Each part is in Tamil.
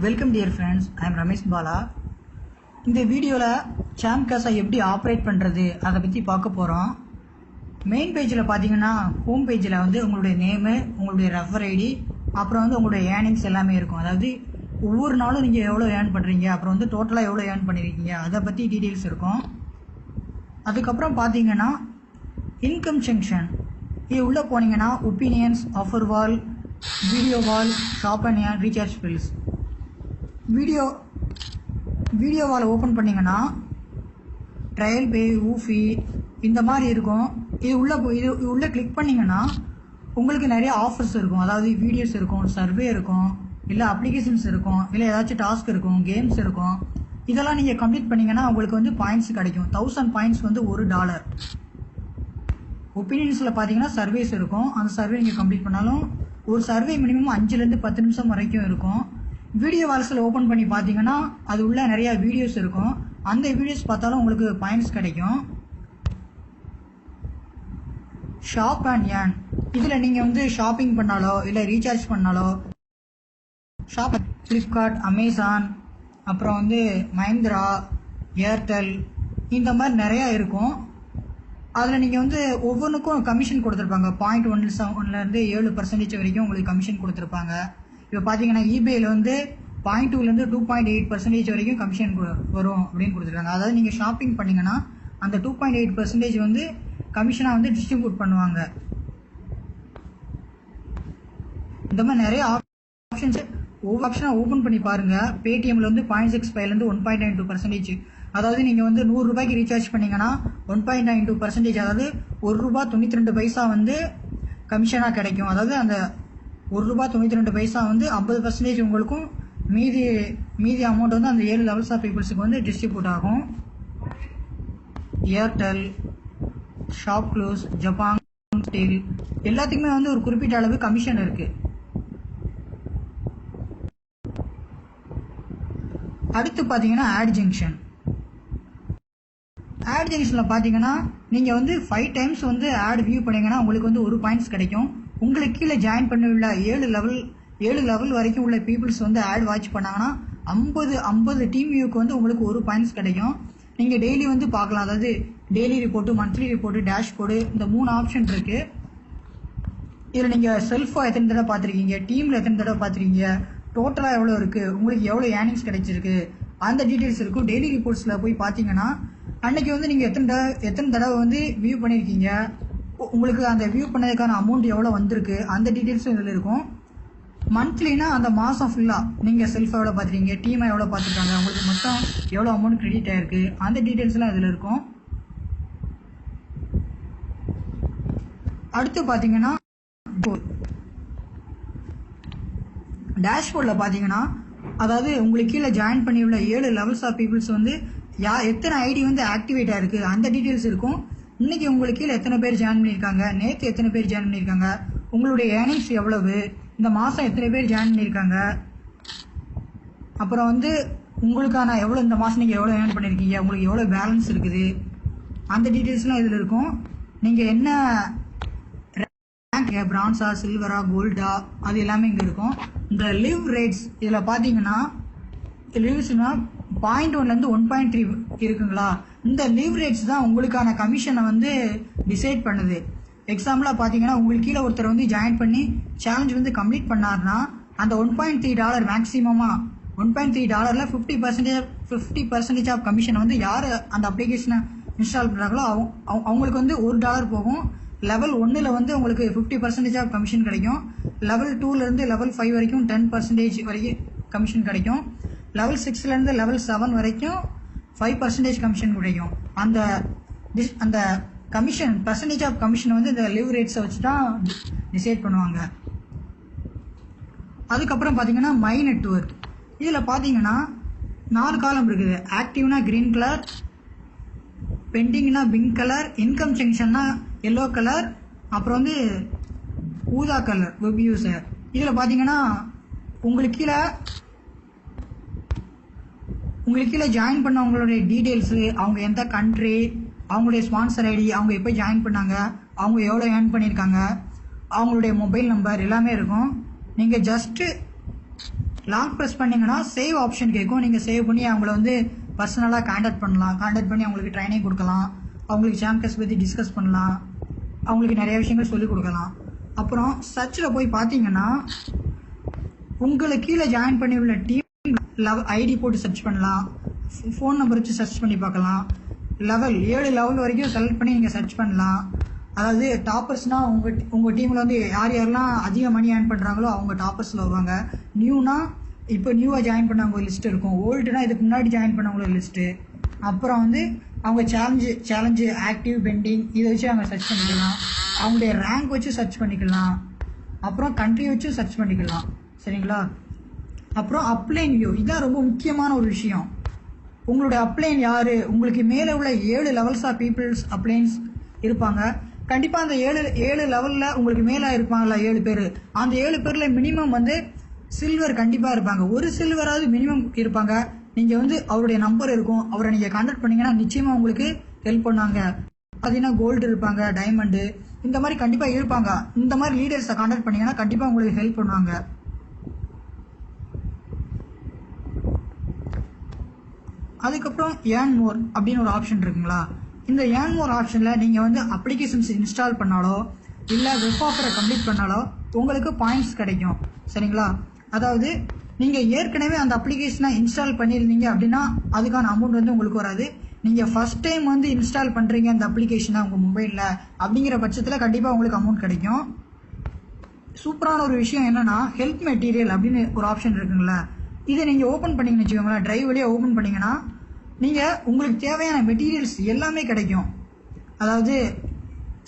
Welcome dear friends, I am Ramesh Bala. இந்த வீடியோவில் சாம்காஸை எப்படி ஆப்ரேட் பண்ணுறது அதை பற்றி பார்க்க போகிறோம். மெயின் பேஜில் பார்த்தீங்கன்னா ஹோம் பேஜில் வந்து உங்களுடைய நேமு, உங்களுடைய ரெஃபர் ஐடி, அப்புறம் வந்து உங்களுடைய ஏர்னிங்ஸ் எல்லாமே இருக்கும். அதாவது ஒவ்வொரு நாளும் நீங்கள் எவ்வளோ ஏர்ன் பண்ணுறீங்க, அப்புறம் வந்து டோட்டலாக எவ்வளோ ஏர்ன் பண்ணியிருக்கீங்க அதை பற்றி டீட்டெயில்ஸ் இருக்கும். அதுக்கப்புறம் பார்த்தீங்கன்னா இன்கம் செக்ஷன், இது உள்ளே போனீங்கன்னா opinions, offer wall, video wall, shop and earn, recharge bills. Video wall open பண்ணிங்கன்னா ட்ரையல் பே, ஊஃபி இந்த மாதிரி இருக்கும். இது உள்ளே கிளிக் பண்ணிங்கன்னா உங்களுக்கு நிறைய ஆஃபர்ஸ் இருக்கும். அதாவது வீடியோஸ் இருக்கும், சர்வே இருக்கும், இல்லை அப்ளிகேஷன்ஸ் இருக்கும், இல்லை ஏதாச்சும் டாஸ்க் இருக்கும், கேம்ஸ் இருக்கும். இதெல்லாம் நீங்கள் கம்ப்ளீட் பண்ணிங்கன்னா உங்களுக்கு வந்து பாயிண்ட்ஸ் கிடைக்கும். 1000 பாயிண்ட்ஸ் வந்து $1. ஒப்பீனியன்ஸில் பார்த்தீங்கன்னா சர்வேஸ் இருக்கும். அந்த சர்வே நீங்கள் கம்ப்ளீட் பண்ணாலும் ஒரு சர்வே மினிமம் 5லேருந்து 10 நிமிஷம் வரைக்கும் இருக்கும். வீடியோ வால்ஸில் ஓப்பன் பண்ணி பார்த்தீங்கன்னா அது உள்ள நிறையா வீடியோஸ் இருக்கும். அந்த வீடியோஸ் பார்த்தாலும் உங்களுக்கு பாயிண்ட்ஸ் கிடைக்கும். ஷாப் அண்ட் ஏர்ன், இதில் நீங்கள் வந்து ஷாப்பிங் பண்ணாலோ இல்லை ரீசார்ஜ் பண்ணாலோ ஷாப், ஃப்ளிப்கார்ட், அமேசான், அப்புறம் வந்து மஹிந்திரா, ஏர்டெல் இந்த மாதிரி நிறையா இருக்கும். அதில் நீங்கள் வந்து ஒவ்வொன்றுக்கும் கமிஷன் கொடுத்துருப்பாங்க. 0.17லேருந்து 7% வரைக்கும் உங்களுக்கு கமிஷன் கொடுத்துருப்பாங்க. இப்போ பார்த்தீங்கன்னா eBayல வந்து 0.2லேருந்து 2.8% வரைக்கும் கமிஷன் வரும் அப்படின்னு கொடுத்துருக்காங்க. அதாவது நீங்கள் ஷாப்பிங் பண்ணிங்கன்னா அந்த 2.8% வந்து கமிஷனாக வந்து டிஸ்ட்ரிபியூட் பண்ணுவாங்க. இந்த மாதிரி நிறைய ஆப்ஷன்ஸ், ஒவ்வொரு ஆப்ஷனாக ஓப்பன் பண்ணி பாருங்கள். பேடிஎம்மில் வந்து 0.65லேருந்து 1.92%. அதாவது நீங்கள் வந்து $100 ரீசார்ஜ் பண்ணிங்கன்னா 1.92%, அதாவது $1.92 வந்து கமிஷனாக கிடைக்கும். அதாவது அந்த $1.92 வந்து 50% உங்களுக்கும், மீதி அமௌண்ட் வந்து அந்த 7 லெவல்ஸ் ஆஃப் பீப்புள்ஸுக்கு வந்து டிஸ்ட்ரிபியூட் ஆகும். ஏர்டெல், ஷாப் க்ளோஸ், ஜப்பான் டெல் எல்லாத்துக்குமே வந்து ஒரு குறிப்பிட்ட அளவு கமிஷன் இருக்குது. அடுத்து பார்த்தீங்கன்னா ஆட் ஜங்ஷன். ஆட் ஜங்ஷனில் பார்த்தீங்கன்னா நீங்கள் வந்து 5 டைம்ஸ் வந்து ஆட் வியூ பண்ணிங்கன்னா உங்களுக்கு வந்து 1 பாயிண்ட்ஸ் கிடைக்கும். உங்களுக்கு கீழே ஜாயின் பண்ண உள்ள 7 லெவல் வரைக்கும் உள்ள பீப்புள்ஸ் வந்து ஆட் வாட்ச் பண்ணாங்கன்னா 50 டீம் வியூக்கு வந்து உங்களுக்கு 1 பாயிண்ட்ஸ் கிடைக்கும். நீங்கள் டெய்லி வந்து பார்க்கலாம். அதாவது daily report, monthly report, dashboard, இந்த 3 ஆப்ஷன் இருக்குது. இதில் நீங்கள் செல்ஃபாக எத்தனை தடவை பார்த்துருக்கீங்க, டீமில் எத்தனை தடவை பார்த்துருக்கீங்க, டோட்டலாக எவ்வளோ இருக்குது, உங்களுக்கு எவ்வளோ ஏர்னிங்ஸ் கிடைச்சிருக்கு, அந்த டீட்டெயில்ஸ் இருக்கும். டெய்லி ரிப்போர்ட்ஸில் போய் பார்த்தீங்கன்னா அன்றைக்கி வந்து நீங்கள் எத்தனை தடவை வந்து வியூ பண்ணியிருக்கீங்க, உங்களுக்கு அந்த வியூ பண்ணதுக்கான அமௌண்ட் எவ்வளோ வந்திருக்கு, அந்த டீட்டெயில்ஸும் இதில் இருக்கும். மந்த்லினா அந்த மாதம் ஃபுல்லாக நீங்கள் செல்ஃபாக எவ்வளோ பார்த்துருக்கீங்க, டீமாக எவ்வளோ பார்த்துருக்காங்க, உங்களுக்கு மொத்தம் எவ்வளோ அமௌண்ட் கிரெடிட் ஆகிருக்கு, அந்த டீட்டெயில்ஸ்லாம் இதில் இருக்கும். அடுத்து பார்த்தீங்கன்னா டேஷ்போர்டில் பார்த்தீங்கன்னா, அதாவது உங்களுக்கு கீழே ஜாயின் பண்ணி உள்ள 7 லெவல்ஸ் ஆஃப் பீப்புள்ஸ் வந்து எத்தனை ஐடி வந்து ஆக்டிவேட் ஆகிருக்கு அந்த டீட்டெயில்ஸ் இருக்கும். இன்றைக்கி உங்களுக்கு கீழே எத்தனை பேர் ஜாயின் பண்ணியிருக்காங்க, நேற்று எத்தனை பேர் ஜாயின் பண்ணியிருக்காங்க, உங்களுடைய ஏர்னிங்ஸ் எவ்வளவு, இந்த மாதம் எத்தனை பேர் ஜாயின் பண்ணியிருக்காங்க, அப்புறம் வந்து உங்களுக்கான எவ்வளோ இந்த மாதம் நீங்கள் எவ்வளோ ஏர்ன் பண்ணியிருக்கீங்க, உங்களுக்கு எவ்வளோ பேலன்ஸ் இருக்குது, அந்த டீட்டெயில்ஸ்லாம் இதில் இருக்கும். நீங்கள் என்ன ரேங்க், பிரான்ஸா, சில்வரா, கோல்டா, அது எல்லாமே இங்கே இருக்கும். இந்த லிவ் ரேட்ஸ் இதில் பார்த்தீங்கன்னா லிவ்ஸ்னால் 0.1லேருந்து 1.3 இருக்குங்களா, இந்த லீவ் ரேட்ஸ் தான் உங்களுக்கான கமிஷனை வந்து டிசைட் பண்ணுது. எக்ஸாம்பிளாக பார்த்தீங்கன்னா உங்களுக்கு கீழே ஒருத்தர் வந்து ஜாயின் பண்ணி சேலஞ்ச் வந்து கம்ப்ளீட் பண்ணார்னா அந்த $1.3 மேக்ஸிமமாக $1.3 50% ஆஃப் கமிஷனை வந்து யார் அந்த அப்ளிகேஷனை இன்ஸ்டால் பண்ணுறாங்களோ அவங்களுக்கு வந்து $1 போகும். லெவல் 1ல் வந்து உங்களுக்கு 50% ஆஃப் கமிஷன் கிடைக்கும். லெவல் 2லேருந்து லெவல் 5 வரைக்கும் 10% வரைக்கும் கமிஷன் கிடைக்கும். லெவல் 6லேருந்து லெவல் 7 வரைக்கும் 5% கமிஷன் கிடைக்கும். அந்த கமிஷன் பர்சன்டேஜ் ஆஃப் கமிஷன் வந்து இந்த லிவ் ரேட்ஸை வச்சு தான் டிசைட் பண்ணுவாங்க. அதுக்கப்புறம் பார்த்தீங்கன்னா மை நெட்வொர்க், இதில் பார்த்தீங்கன்னா 4 காலம் இருக்குது. ஆக்டிவ்னா க்ரீன் கலர், பெண்டிங்னா பிங்க் கலர், இன்கம் செக்ஷன்னா எல்லோ கலர், அப்புறம் வந்து ஊதா கலர் வெப் யூசர். இதில் பார்த்தீங்கன்னா உங்களுக்கு கீழே ஜாயின் பண்ணவங்களுடைய டீட்டெயில்ஸு, அவங்க எந்த கண்ட்ரி, அவங்களுடைய ஸ்பான்சர் ஐடி, அவங்க எப்போ ஜாயின் பண்ணாங்க, அவங்க எவ்வளோ ஏர்ன் பண்ணியிருக்காங்க, அவங்களுடைய மொபைல் நம்பர் எல்லாமே இருக்கும். நீங்கள் ஜஸ்ட்டு லாங் ப்ரெஸ் பண்ணிங்கன்னா சேவ் ஆப்ஷன் கேட்கும். நீங்கள் சேவ் பண்ணி அவங்கள வந்து பர்சனலாக கான்டாக்ட் பண்ணலாம். கான்டாக்ட் பண்ணி அவங்களுக்கு ட்ரைனிங் கொடுக்கலாம், அவங்களுக்கு சாம்பியன்ஸ் பற்றி டிஸ்கஸ் பண்ணலாம், அவங்களுக்கு நிறைய விஷயங்கள் சொல்லிக் கொடுக்கலாம். அப்புறம் சர்ச்சில் போய் பார்த்தீங்கன்னா உங்களுக்கு கீழே ஜாயின் பண்ணி உள்ள டீம் ஐடி போட்டு சர்ச் பண்ணலாம், ஃபோன் நம்பர் வச்சு சர்ச் பண்ணி பார்க்கலாம். 7 லெவல் வரைக்கும் செலக்ட் பண்ணி நீங்கள் சர்ச் பண்ணலாம். அதாவது டாப்பர்ஸ்னால் உங்கள் டீமில் வந்து யார் யாரெல்லாம் அதிக மணி ஏர்ன் பண்ணுறாங்களோ அவங்க டாப்பர்ஸில் வருவாங்க. நியூனா இப்போ நியூவாக ஜாயின் பண்ணவங்க ஒரு லிஸ்ட் இருக்கும். ஓல்டுனா இதுக்கு முன்னாடி ஜாயின் பண்ணவங்களோட லிஸ்ட்டு. அப்புறம் வந்து அவங்க சேலஞ்சு ஆக்டிவ் பெண்டிங் இதை வச்சு அவங்க சர்ச் பண்ணிக்கலாம். அவங்களுடைய ரேங்க் வச்சு சர்ச் பண்ணிக்கலாம். அப்புறம் கண்ட்ரி வச்சு சர்ச் பண்ணிக்கலாம். சரிங்களா? அப்புறம் அப்ளைன் வியூ, இதுதான் ரொம்ப முக்கியமான ஒரு விஷயம். உங்களுடைய அப்ளைன் யார், உங்களுக்கு மேலே உள்ள 7 லெவல்ஸ் ஆஃப் பீப்புள்ஸ் அப்ளைன்ஸ் இருப்பாங்க. கண்டிப்பாக அந்த 7 லெவலில் உங்களுக்கு மேலே இருப்பாங்களா 7 பேர். அந்த 7 பேரில் மினிமம் வந்து சில்வர் கண்டிப்பாக இருப்பாங்க. ஒரு சில்வராவது மினிமம் இருப்பாங்க. நீங்கள் வந்து அவருடைய நம்பர் இருக்கும், அவரை நீங்கள் கான்டாக்ட் பண்ணிங்கன்னா நிச்சயமாக உங்களுக்கு ஹெல்ப் பண்ணுவாங்க. பார்த்தீங்கன்னா கோல்டு இருப்பாங்க, டைமண்டு இந்த மாதிரி கண்டிப்பாக இருப்பாங்க. இந்த மாதிரி லீடர்ஸை கான்டாக்ட் பண்ணிங்கன்னா கண்டிப்பாக உங்களுக்கு ஹெல்ப் பண்ணுவாங்க. அதுக்கப்புறம் ஏர்ன் மோர் அப்படின்னு ஒரு ஆப்ஷன் இருக்குங்களா? இந்த ஏர்ன் மோர் ஆப்ஷனில் நீங்கள் வந்து அப்ளிகேஷன்ஸ் இன்ஸ்டால் பண்ணாலோ இல்லை வெப் ஆஃபரை கம்ப்ளீட் பண்ணாலோ உங்களுக்கு பாயிண்ட்ஸ் கிடைக்கும். சரிங்களா? அதாவது நீங்கள் ஏற்கனவே அந்த அப்ளிகேஷனை இன்ஸ்டால் பண்ணியிருந்தீங்க அப்படின்னா அதுக்கான அமௌண்ட் வந்து உங்களுக்கு வராது. நீங்கள் ஃபஸ்ட் டைம் வந்து இன்ஸ்டால் பண்ணுறீங்க அந்த அப்ளிகேஷனை உங்கள் மொபைலில் அப்படிங்கிற பட்சத்தில் கண்டிப்பாக உங்களுக்கு அமௌண்ட் கிடைக்கும். சூப்பரான ஒரு விஷயம் என்னென்னா ஹெல்ப் மெட்டீரியல் அப்படின்னு ஒரு ஆப்ஷன் இருக்குங்களா? இதை நீங்கள் ஓப்பன் பண்ணிங்கன்னு வச்சுக்கோங்களேன், ட்ரைவ் வழியாக ஓப்பன் பண்ணிங்கன்னா நீங்கள் உங்களுக்கு தேவையான மெட்டீரியல்ஸ் எல்லாமே கிடைக்கும். அதாவது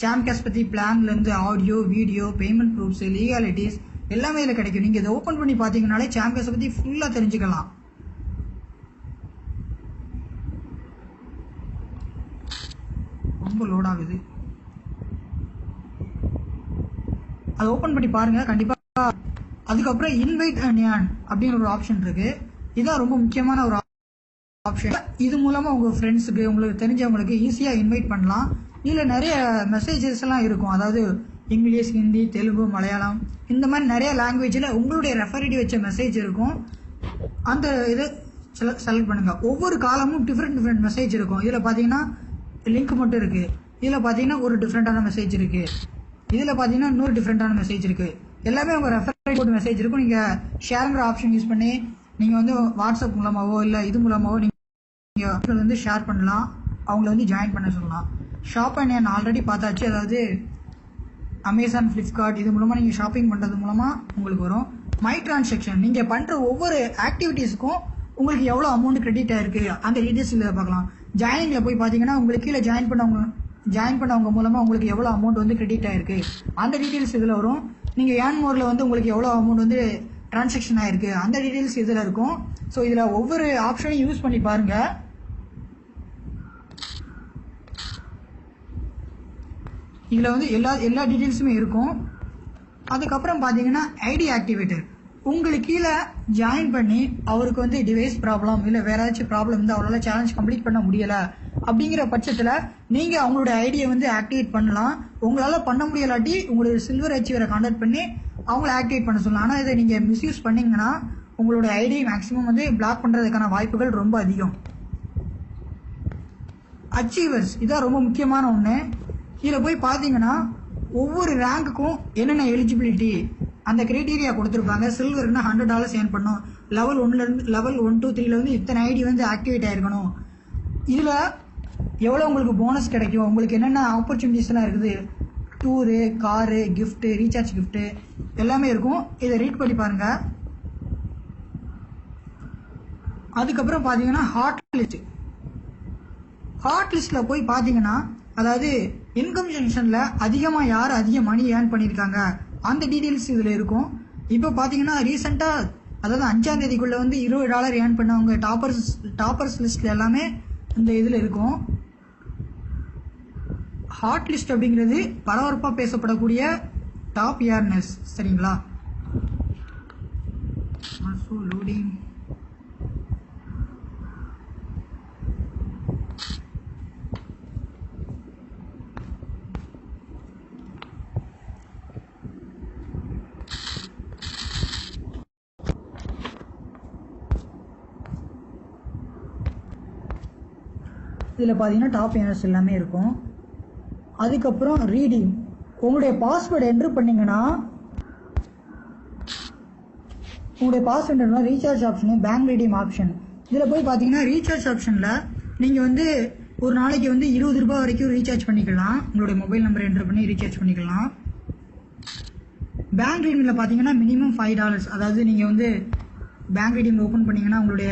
சாம்கேஸ் பற்றி பிளான்லேருந்து audio video payment proofs legalities எல்லாமே இதில் கிடைக்கும். நீங்கள் இதை ஓப்பன் பண்ணி பார்த்தீங்கன்னாலே சாம்கேஸை பற்றி ஃபுல்லாக தெரிஞ்சுக்கலாம். ரொம்ப லோட் ஆகுது, அதை ஓப்பன் பண்ணி பாருங்கள் கண்டிப்பாக. அதுக்கப்புறம் இன்வைட் அண்ட் ஏர்ன் அப்படின்னு ஒரு ஆப்ஷன் இருக்குது. இதுதான் ரொம்ப முக்கியமான ஒரு ஆப்ஷன். இது மூலமாக உங்கள் ஃப்ரெண்ட்ஸுக்கு உங்களுக்கு தெரிஞ்சவங்களுக்கு ஈஸியாக இன்வைட் பண்ணலாம். இதில் நிறைய மெசேஜஸ் எல்லாம் இருக்கும். அதாவது இங்கிலீஷ், ஹிந்தி, தெலுங்கு, மலையாளம் இந்த மாதிரி நிறைய லாங்குவேஜில் உங்களுடைய ரெஃபரடி வச்ச மெசேஜ் இருக்கும். அந்த இதை செலக்ட் பண்ணுங்கள். ஒவ்வொரு காலமும் டிஃப்ரெண்ட் மெசேஜ் இருக்கும். இதில் பார்த்தீங்கன்னா லிங்க் மட்டும் இருக்குது. இதில் பார்த்தீங்கன்னா ஒரு டிஃப்ரெண்ட்டான மெசேஜ் இருக்குது. இதில் பார்த்தீங்கன்னா இன்னொரு டிஃப்ரெண்ட்டான மெசேஜ் இருக்குது. எல்லாமே உங்கள் ரெஃபரடி போட்டு மெசேஜ் இருக்கும். நீங்கள் ஷேருங்கிற ஆப்ஷன் யூஸ் பண்ணி நீங்கள் வந்து வாட்ஸ்அப் மூலமாகவோ இல்லை இது மூலமாகவோ நீங்கள் வந்து ஷேர் பண்ணலாம், அவங்கள வந்து ஜாயின் பண்ண சொல்லலாம். ஷாப் அண்ட் ஏர்ன் ஆல்ரெடி பார்த்தாச்சு. அதாவது அமேசான், ஃப்ளிப்கார்ட் இது மூலமாக நீங்கள் ஷாப்பிங் பண்ணுறது மூலமாக உங்களுக்கு வரும். மை டிரான்சாக்ஷன், நீங்கள் பண்ணுற ஒவ்வொரு ஆக்டிவிட்டீஸுக்கும் உங்களுக்கு எவ்வளோ அமௌண்ட் கிரெடிட் ஆகிருக்கு அந்த டீட்டெயில்ஸ் இதில் பார்க்கலாம். ஜாயினிங்கில் போய் பார்த்தீங்கன்னா உங்களுக்கு கீழே ஜாயின் பண்ணவங்க மூலமாக உங்களுக்கு எவ்வளோ அமௌண்ட் வந்து கிரெடிட் ஆகிருக்கு அந்த டீட்டெயில்ஸ் இதில் வரும். நீங்கள் ஏர்ன் மோரில் வந்து உங்களுக்கு எவ்வளோ அமௌண்ட் வந்து டிரான்சாக்ஷன் ஆகிருக்கு அந்த டீட்டெயில்ஸ் இதில் இருக்கும். ஸோ இதில் ஒவ்வொரு ஆப்ஷனையும் யூஸ் பண்ணி பாருங்கள். இதில் வந்து எல்லா டீட்டெயில்ஸுமே இருக்கும். அதுக்கப்புறம் பார்த்தீங்கன்னா ஐடி ஆக்டிவேட்டர், உங்களுக்கு கீழே ஜாயின் பண்ணி அவருக்கு வந்து டிவைஸ் ப்ராப்ளம் இல்லை வேற ஏதாச்சும் ப்ராப்ளம் வந்து அவரால் சேலஞ்ச் கம்ப்ளீட் பண்ண முடியலை அப்படிங்கிற பட்சத்தில் நீங்கள் அவங்களோட ஐடியை வந்து ஆக்டிவேட் பண்ணலாம். உங்களால் பண்ண முடியலாட்டி உங்களுடைய சில்வர் அச்சீவரை கான்டாக்ட் பண்ணி அவங்கள ஆக்டிவேட் பண்ண சொல்லலாம். ஆனால் இதை நீங்கள் மிஸ்யூஸ் பண்ணிங்கன்னா உங்களோட ஐடி மேக்ஸிமம் வந்து பிளாக் பண்ணுறதுக்கான வாய்ப்புகள் ரொம்ப அதிகம். அச்சீவர்ஸ் இதான் ரொம்ப முக்கியமான ஒன்று. இதில் போய் பார்த்தீங்கன்னா ஒவ்வொரு ரேங்க்குக்கும் என்னென்ன எலிஜிபிலிட்டி அந்த கிரைட்டீரியா கொடுத்துருப்பாங்க. சில்வர்னா $100 ஏர்ன் பண்ணும், லெவல் 1 2 3 வந்து இத்தனை ஐடி வந்து ஆக்டிவேட் ஆகிருக்கணும். இதில் எவ்வளோ உங்களுக்கு போனஸ் கிடைக்கும், உங்களுக்கு என்னென்ன ஆப்பர்ச்சுனிட்டிஸ்லாம் இருக்குது, tour, car, gift, recharge gift எல்லாமே இருக்கும். இதை ரீட் பண்ணி பாருங்கள். அதுக்கப்புறம் பார்த்தீங்கன்னா ஹாட் லிஸ்ட்டில் போய் பார்த்தீங்கன்னா அதாவது இன்கம் ஜங்ஷனில் அதிகமாக யார் அதிக மணி ஏர்ன் பண்ணியிருக்காங்க அந்த டீட்டெயில்ஸ் இதில் இருக்கும். இப்போ பார்த்தீங்கன்னா ரீசெண்டாக அதாவது 5ஆம் தேதிக்குள்ளே வந்து $20 ஏர்ன் பண்ணவங்க டாப்பர்ஸ் லிஸ்ட்டில் எல்லாமே இந்த இதில் இருக்கும். ஹாட் லிஸ்ட் அப்படிங்கிறது பரபரப்பாக பேசப்படக்கூடிய டாப் ஏர்னர்ஸ். சரிங்களா? லோடிங் இதில் பார்த்தீங்கன்னா டாப் ஏர்னர்ஸ் எல்லாமே இருக்கும். அதுக்கப்புறம் ரீடீம். உங்களுடைய பாஸ்வேர்டு என்ட்ரு பண்ணிங்கன்னா உங்களுடைய password recharge option, bank redeem option. இதில் போய் பார்த்தீங்கன்னா ரீசார்ஜ் ஆப்ஷனில் நீங்கள் வந்து ஒரு நாளைக்கு வந்து 20 ரூபாய் வரைக்கும் ரீசார்ஜ் பண்ணிக்கலாம். உங்களுடைய மொபைல் நம்பர் என்ட்ரு பண்ணி ரீசார்ஜ் பண்ணிக்கலாம். பேங்க் ரீடீமில் பார்த்தீங்கன்னா மினிமம் $5. அதாவது நீங்கள் வந்து பேங்க் ரீடீம் ஓப்பன் பண்ணிங்கன்னா உங்களுடைய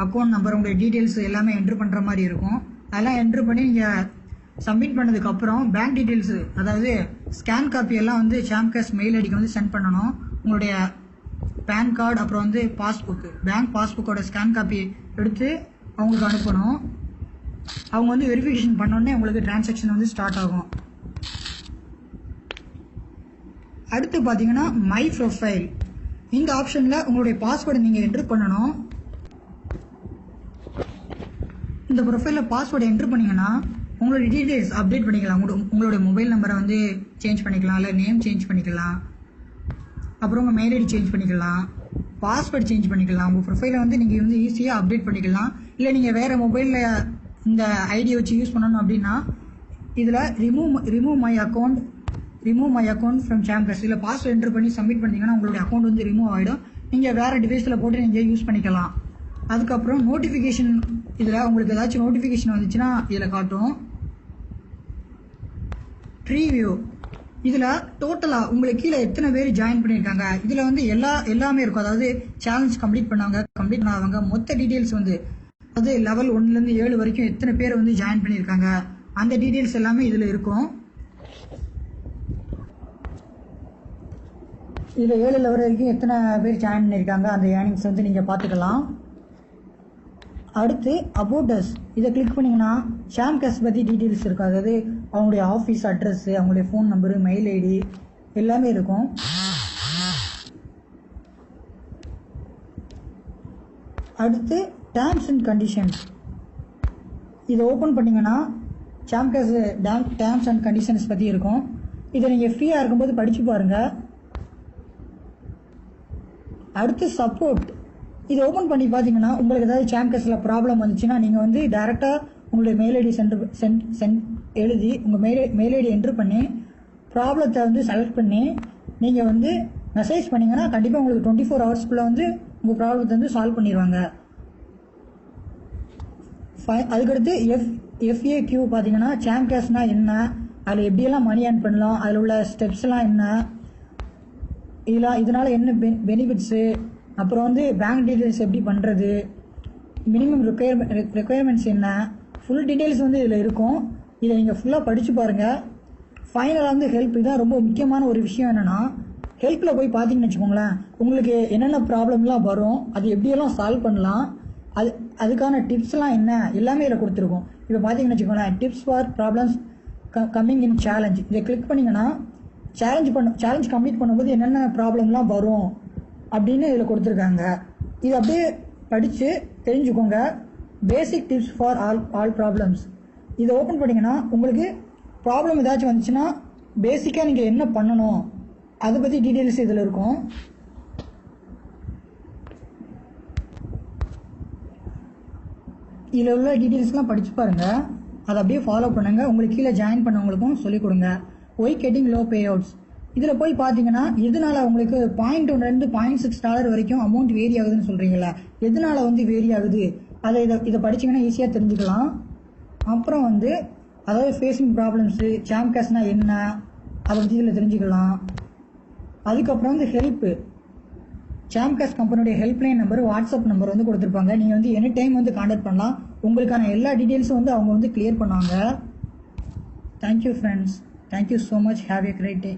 அக்கௌண்ட் நம்பர், உங்களுடைய டீட்டெயில்ஸ் எல்லாமே என்ட்ரு பண்ணுற மாதிரி இருக்கும். அதெல்லாம் என்ட்ரு பண்ணி நீங்கள் சப்மிட் பண்ணதுக்கப்புறம் பேங்க் டீட்டெயில்ஸு, அதாவது ஸ்கேன் காப்பி எல்லாம் வந்து சாம்கேஸ் மெயில் ஐடிக்கு வந்து சென்ட் பண்ணணும். உங்களுடைய பேன் கார்டு, அப்புறம் வந்து பாஸ்புக்கு, பேங்க் பாஸ்புக்கோட ஸ்கேன் காப்பி எடுத்து அவங்களுக்கு அனுப்பணும். அவங்க வந்து வெரிஃபிகேஷன் பண்ணோடனே உங்களுக்கு டிரான்சாக்ஷன் வந்து ஸ்டார்ட் ஆகும். அடுத்து பார்த்தீங்கன்னா மை ப்ரொஃபைல். இந்த ஆப்ஷனில் உங்களுடைய பாஸ்வேர்டு நீங்கள் என்ட்ரு பண்ணணும். இந்த ப்ரொஃபைலில் பாஸ்வேர்டு என்ட்ரு பண்ணிங்கன்னா உங்களுடைய டீட்டெயில்ஸ் அப்டேட் பண்ணிக்கலாம். உங்களுடைய மொபைல் நம்பரை வந்து சேஞ்ச் பண்ணிக்கலாம், இல்லை நேம் சேஞ்ச் பண்ணிக்கலாம், அப்புறம் உங்கள் மெயில் ஐடி சேஞ்ச் பண்ணிக்கலாம், பாஸ்வேர்டு சேஞ்ச் பண்ணிக்கலாம். உங்கள் ப்ரொஃபைலை வந்து நீங்கள் வந்து ஈஸியாக அப்டேட் பண்ணிக்கலாம். இல்லை நீங்கள் வேறு மொபைலில் இந்த ஐடியை வச்சு யூஸ் பண்ணணும் அப்படின்னா இதில் ரிமூவ் மை அக்கௌண்ட் ஃப்ரம் சாம்கேஸ், இதில் பாஸ்வேர்டு என்ட்ரு பண்ணி சப்மிட் பண்ணிங்கன்னா உங்களுடைய அக்கௌண்ட் வந்து ரிமூவ் ஆகிடும். நீங்கள் வேறு டிவைஸில் போட்டு நீங்கள் யூஸ் பண்ணிக்கலாம். அதுக்கப்புறம் நோட்டிஃபிகேஷன், இதில் உங்களுக்கு ஏதாச்சும் நோட்டிஃபிகேஷன் வந்துச்சுன்னா இதில் காட்டும். ப்ரீவியூ, இதில் டோட்டலாக உங்களுக்கு கீழே எத்தனை பேர் ஜாயின் பண்ணியிருக்காங்க, இதில் வந்து எல்லாமே இருக்கும். அதாவது சேலஞ்ச் கம்ப்ளீட் பண்ணாதவங்க மொத்த டீட்டெயில்ஸ் வந்து, அதாவது லெவல் 1லேருந்து 7 வரைக்கும் எத்தனை பேர் வந்து ஜாயின் பண்ணியிருக்காங்க அந்த டீட்டெயில்ஸ் எல்லாமே இதில் இருக்கும். இதில் 7 லெவல் வரைக்கும் எத்தனை பேர் ஜாயின் பண்ணியிருக்காங்க அந்த ஏர்னிங்ஸ் வந்து நீங்கள் பார்த்துக்கலாம். அடுத்து அபவுட் அஸ், இதை கிளிக் பண்ணிங்கன்னா சாம்கேஸ் பற்றி டீட்டெயில்ஸ் இருக்கும். அதாவது அவங்களுடைய ஆஃபீஸ் அட்ரஸ்ஸு, அவங்களுடைய ஃபோன் நம்பரு, மெயில் ஐடி எல்லாமே இருக்கும். அடுத்து டேர்ம்ஸ் அண்ட் கண்டிஷன்ஸ், இதை ஓப்பன் பண்ணிங்கன்னா சாம்கேஸ் டேர்ம்ஸ் அண்ட் கண்டிஷன்ஸ் பற்றி இருக்கும். இதை நீங்கள் ஃப்ரீயாக இருக்கும்போது படித்து பாருங்கள். அடுத்து சப்போர்ட், இது ஓப்பன் பண்ணி பார்த்தீங்கன்னா உங்களுக்கு ஏதாவது சாம்கேஸில் ப்ராப்ளம் வந்துச்சுன்னா நீங்கள் வந்து டேரெக்டாக உங்களுடைய மெயில் ஐடி எழுதி உங்கள் மெயில் ஐடி என்ட்ரு பண்ணி ப்ராப்ளத்தை வந்து செலக்ட் பண்ணி நீங்கள் வந்து மெசேஜ் பண்ணிங்கன்னா கண்டிப்பாக உங்களுக்கு 24 ஹவர்ஸ்க்குள்ளே வந்து உங்கள் ப்ராப்ளத்தை வந்து சால்வ் பண்ணிடுவாங்க. அதுக்கடுத்து FAQ பார்த்தீங்கன்னா சாம்கேஸ்னால் என்ன, அதில் எப்படியெல்லாம் மணி ஏர்ன் பண்ணலாம், அதில் உள்ள ஸ்டெப்ஸ்லாம் என்ன, இதனால் என்ன பெனிஃபிட்ஸு, அப்புறம் வந்து பேங்க் டீட்டெயில்ஸ் எப்படி பண்ணுறது, மினிமம் ரெக்குயர்மெண்ட்ஸ் என்ன, ஃபுல் டீட்டெயில்ஸ் வந்து இதில் இருக்கும். இதை நீங்கள் ஃபுல்லாக படித்து பாருங்கள். ஃபைனலாக வந்து ஹெல்ப், இதான் ரொம்ப முக்கியமான ஒரு விஷயம். என்னென்னா ஹெல்ப்பில் போய் பார்த்தீங்கன்னு வச்சுக்கோங்களேன், உங்களுக்கு என்னென்ன ப்ராப்ளம்லாம் வரும், அது எப்படியெல்லாம் சால்வ் பண்ணலாம், அதுக்கான டிப்ஸ்லாம் என்ன எல்லாமே இதில் கொடுத்துருக்கோம். இப்போ பார்த்தீங்கன்னு வச்சுக்கோங்களேன், tips for problems coming in challenge, இதை கிளிக் பண்ணிங்கன்னா சேலஞ்ச் கம்ப்ளீட் பண்ணும்போது என்னென்ன ப்ராப்ளம்லாம் வரும் அப்படின்னு இதில் கொடுத்துருக்காங்க. இது அப்படியே படித்து தெரிஞ்சுக்கோங்க. பேசிக் டிப்ஸ் ஃபார் ஆல் ப்ராப்ளம்ஸ், இதை ஓப்பன் பண்ணிங்கன்னா உங்களுக்கு ப்ராப்ளம் ஏதாச்சும் வந்துச்சுன்னா பேசிக்காக நீங்கள் என்ன பண்ணணும் அதை பற்றி டீட்டெயில்ஸ் இதில் இருக்கும். இதில் உள்ள டீட்டெயில்ஸ்லாம் படித்து பாருங்கள், அதை அப்படியே ஃபாலோ பண்ணுங்கள். உங்களுக்கு கீழே ஜாயின் பண்ணவங்களுக்கும் சொல்லிக் கொடுங்க. ஒய் கெட்டிங் லோ பே அவுட்ஸ், இதில் போய் பார்த்தீங்கன்னா எதனால் உங்களுக்கு $0.1 $0.6 வரைக்கும் அமௌண்ட் வேரி ஆகுதுன்னு சொல்கிறீங்களா, எதனால் வந்து வேரி ஆகுது அதை இதை படிச்சிங்கன்னா ஈஸியாக தெரிஞ்சுக்கலாம். அப்புறம் வந்து அதாவது ஃபேஸிங் ப்ராப்ளம்ஸு, சாம்கேஸ்னால் என்ன அதை பற்றி இதில் தெரிஞ்சுக்கலாம். அதுக்கப்புறம் வந்து ஹெல்ப்பு, சாம்கேஸ் கம்பெனியுடைய ஹெல்ப்லைன் நம்பர், வாட்ஸ்அப் நம்பர் வந்து கொடுத்துருப்பாங்க. நீங்கள் வந்து எனி டைம் வந்து கான்டாக்ட் பண்ணலாம். உங்களுக்கான எல்லா டீட்டெயில்ஸும் வந்து அவங்க வந்து கிளியர் பண்ணுவாங்க. Thank you friends, thank you so much, have a great day.